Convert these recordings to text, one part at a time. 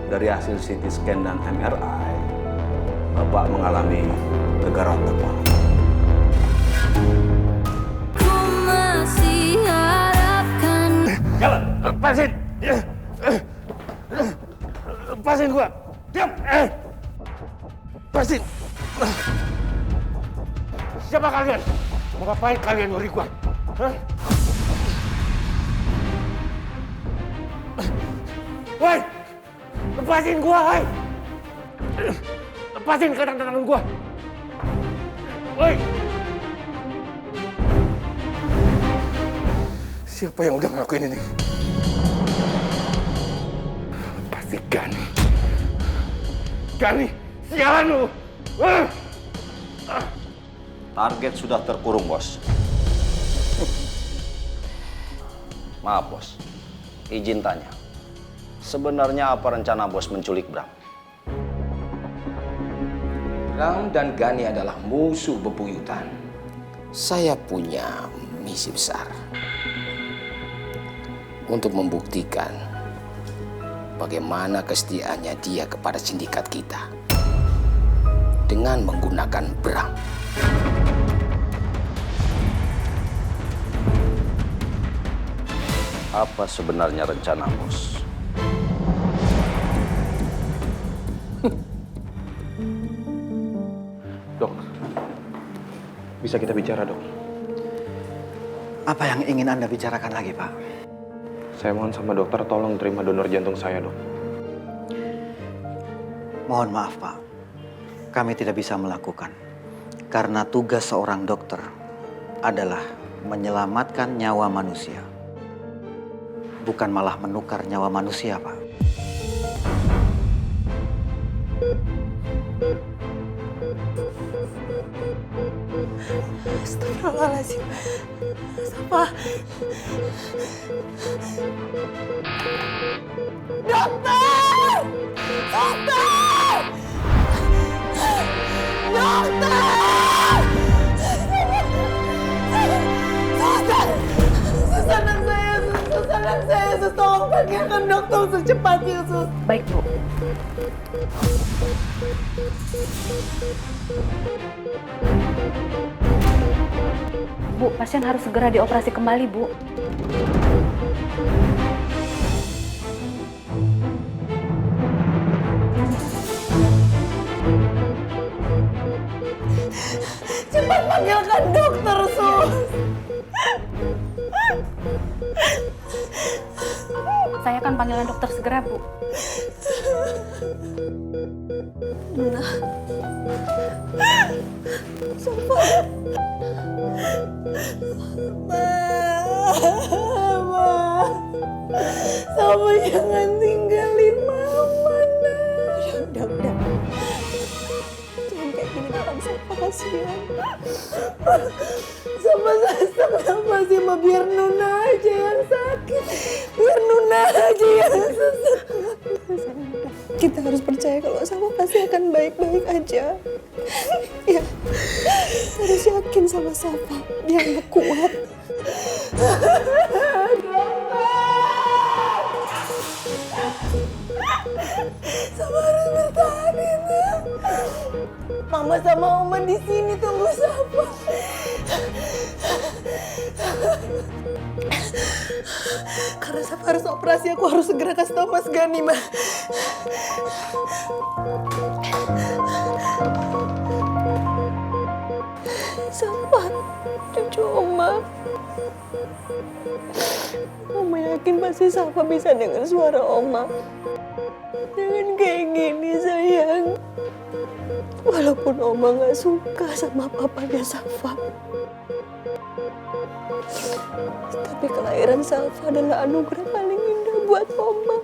dari hasil CT scan dan MRI, Bapak mengalami gegar otak, Pak. Ku masih harapkan. Jalan, lepasin! Lepasin gua! Diam! Lepasin! Siapa kalian? Mau ngapain kalian nyuri gua? Hah? Woi! Lepasin gua, woi! Lepasin tangan gua! Woi! Siapa yang udah ngelakuin ini? Pasti Gani. Gani! Sialan lu! Target sudah terkurung, Bos. Maaf, Bos. Izin tanya. Sebenarnya apa rencana Bos menculik Bram? Bram dan Gani adalah musuh bebuyutan. Saya punya misi besar untuk membuktikan bagaimana kesetiaannya dia kepada sindikat kita dengan menggunakan Bram. Apa sebenarnya rencana Bos? Dok, bisa kita bicara, Dok? Apa yang ingin Anda bicarakan lagi, Pak? Saya mohon sama dokter tolong terima donor jantung saya, Dok. Mohon maaf, Pak. Kami tidak bisa melakukan. Karena tugas seorang dokter adalah menyelamatkan nyawa manusia. Bukan malah menukar nyawa manusia, Pak. Astagfirullahaladzim. Safa. Dokter! Dokter! Dokter! Sus, anak saya, sus, anak saya, sus, tolong panggilkan dokter secepatnya, sus. Baik, Bu. Bu, pasien harus segera dioperasi kembali, Bu. Cepat panggilkan dokter, sus. Saya akan panggilkan dokter segera, Bu. Nah. Safa. Mama. Safa jangan tinggalin Mama, Nak. Udah. Jangan kayak gini depan Safa, kasihan. Safa sesak nafas ya, Ma. Biar Nuna aja yang sakit. Biar Nuna aja yang sesak. Kita harus percaya kalau Safa pasti akan baik-baik aja. Ya, harus yakin sama Safa. Dia anak kuat. Safa harus bertahan, ya. Mama sama Oma di sini tunggu Safa. Karena Safa harus operasi, aku harus segera kasih tahu Mas Gani, Ma. Safa, cucu Oma. Oma yakin pasti Safa bisa dengar suara Oma. Jangan kayak gini, sayang. Walaupun Oma gak suka sama papanya Safa. Tapi kelahiran Safa adalah anugerah paling indah buat Oma.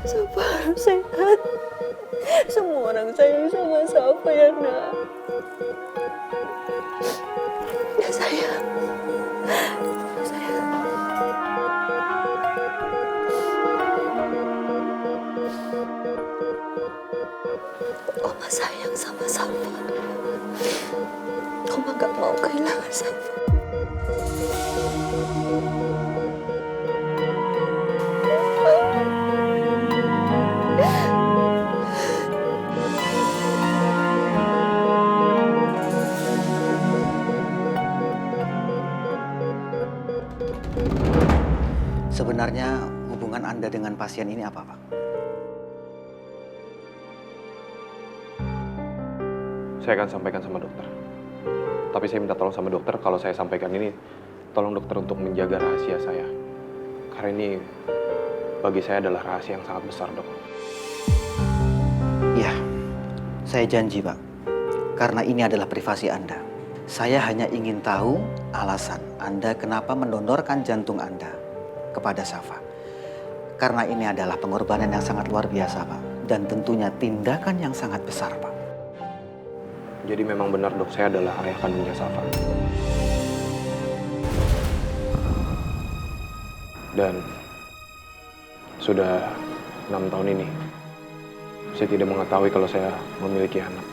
Safa harus sehat. Semua orang sayang sama Safa, ya, Nak. Ya, sayang. Sayang. Oma sayang sama Safa. Oma gak mau kehilangan Safa. Sebenarnya hubungan Anda dengan pasien ini apa, Pak? Saya akan sampaikan sama dokter. Tapi saya minta tolong sama dokter, kalau saya sampaikan ini, tolong dokter untuk menjaga rahasia saya. Karena ini bagi saya adalah rahasia yang sangat besar, Dok. Iya, saya janji, Pak. Karena ini adalah privasi Anda. Saya hanya ingin tahu alasan Anda kenapa mendonorkan jantung Anda kepada Safa. Karena ini adalah pengorbanan yang sangat luar biasa, Pak. Dan tentunya tindakan yang sangat besar, Pak. Jadi memang benar, Dok, saya adalah ayah kandungnya Safa. Dan sudah 6 tahun ini, saya tidak mengetahui kalau saya memiliki anak.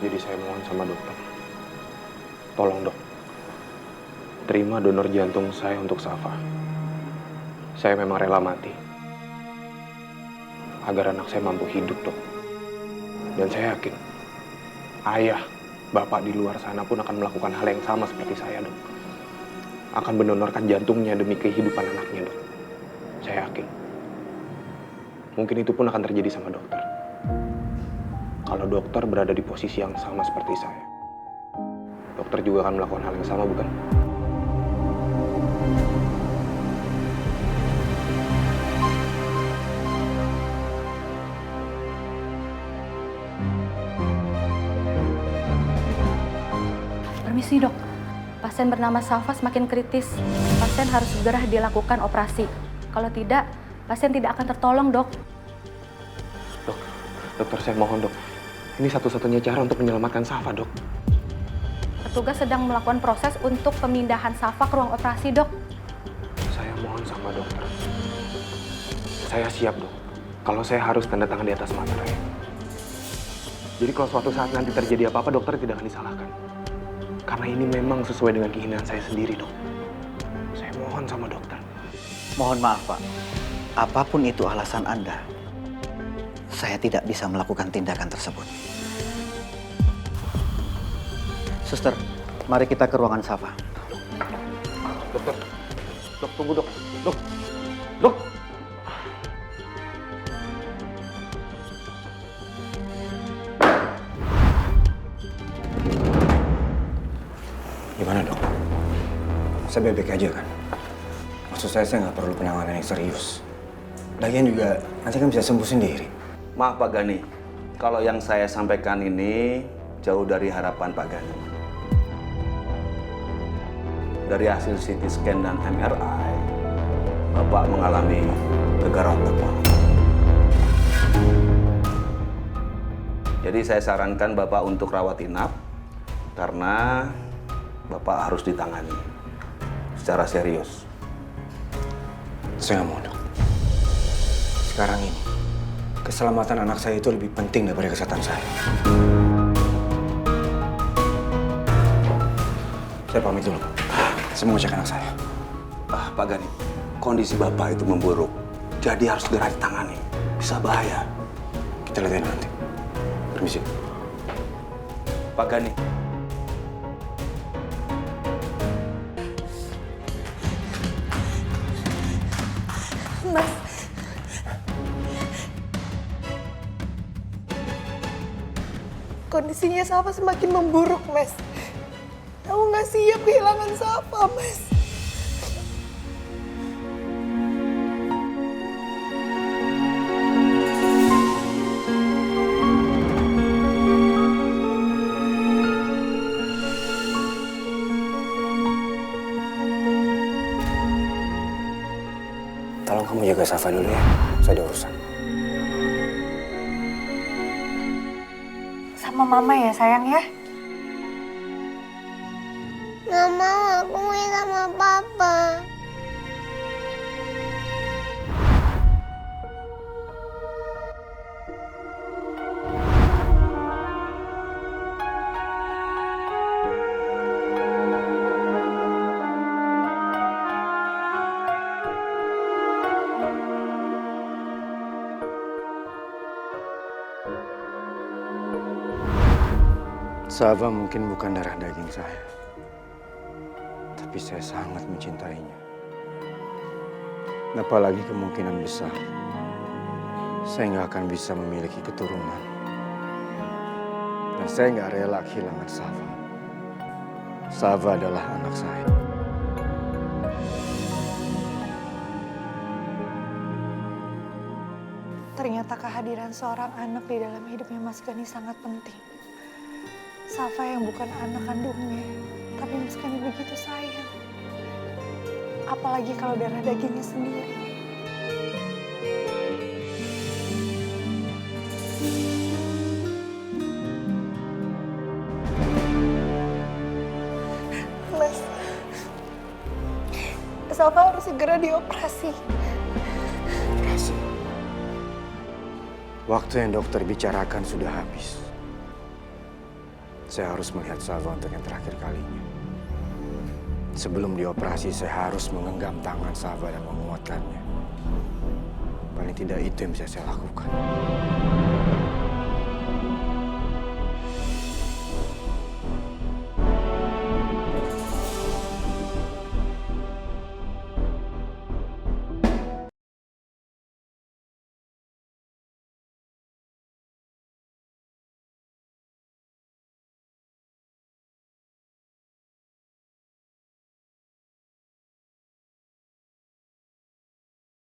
Jadi saya mohon sama dokter, tolong dok, terima donor jantung saya untuk Safa. Saya memang rela mati, agar anak saya mampu hidup, dok. Dan saya yakin, ayah, bapak di luar sana pun akan melakukan hal yang sama seperti saya, dok. Akan mendonorkan jantungnya demi kehidupan anaknya, dok. Saya yakin. Mungkin itu pun akan terjadi sama dokter. Kalau dokter berada di posisi yang sama seperti saya, dokter juga akan melakukan hal yang sama, bukan? Permisi dok, pasien bernama Safa semakin kritis. Pasien harus segera dilakukan operasi. Kalau tidak, pasien tidak akan tertolong, dok. Dokter, saya mohon, dok. Ini satu-satunya cara untuk menyelamatkan Safa, dok. Petugas sedang melakukan proses untuk pemindahan Safa ke ruang operasi, dok. Saya mohon sama dokter. Saya siap, dok. Kalau saya harus tanda tangan di atas materai. Jadi kalau suatu saat nanti terjadi apa-apa, dokter tidak akan disalahkan. Karena ini memang sesuai dengan keinginan saya sendiri, dok. Saya mohon sama dokter. Mohon maaf, Pak. Apapun itu alasan Anda, saya tidak bisa melakukan tindakan tersebut. Suster, mari kita ke ruangan Safa. Dokter, dok, tunggu, dok. Dok, dok. Gimana, dok? Saya baik-baik aja kan? Maksud saya nggak perlu penanganan yang serius. Lagian juga nanti kan bisa sembuh sendiri. Maaf Pak Gani, kalau yang saya sampaikan ini jauh dari harapan Pak Gani. Dari hasil CT scan dan MRI, Bapak mengalami gegar otak, Pak. Jadi saya sarankan Bapak untuk rawat inap, karena Bapak harus ditangani secara serius. Saya nggak mau, dok. Sekarang ini, keselamatan anak saya itu lebih penting daripada kesehatan saya. Saya pamit dulu. Saya mau cek anak saya. Pak Gani, kondisi Bapak itu memburuk, jadi harus segera ditangani. Bisa bahaya. Kita lihat nanti. Permisi. Pak Gani. Mas, kondisinya Safa semakin memburuk, Mas. Aku nggak siap kehilangan Safa, Mas. Tolong kamu jaga Safa dulu ya. Saya ada urusan. Sama mama ya, sayang ya. Nggak mau, aku main sama papa. Safa mungkin bukan darah daging saya. Tapi saya sangat mencintainya. Apalagi kemungkinan besar saya nggak akan bisa memiliki keturunan. Dan saya nggak rela kehilangan Safa. Safa adalah anak saya. Ternyata kehadiran seorang anak di dalam hidupnya Mas Gani sangat penting. Safa yang bukan anak kandungnya, tapi Mas Gani begitu sayang. Apalagi kalau darah dagingnya sendiri. Mas, Safa harus segera dioperasi. Operasi. Waktu yang dokter bicarakan sudah habis. Saya harus melihat Safa untuk yang terakhir kalinya. Sebelum dioperasi, saya harus menggenggam tangan Safa dan menguatkannya. Paling tidak itu yang bisa saya lakukan.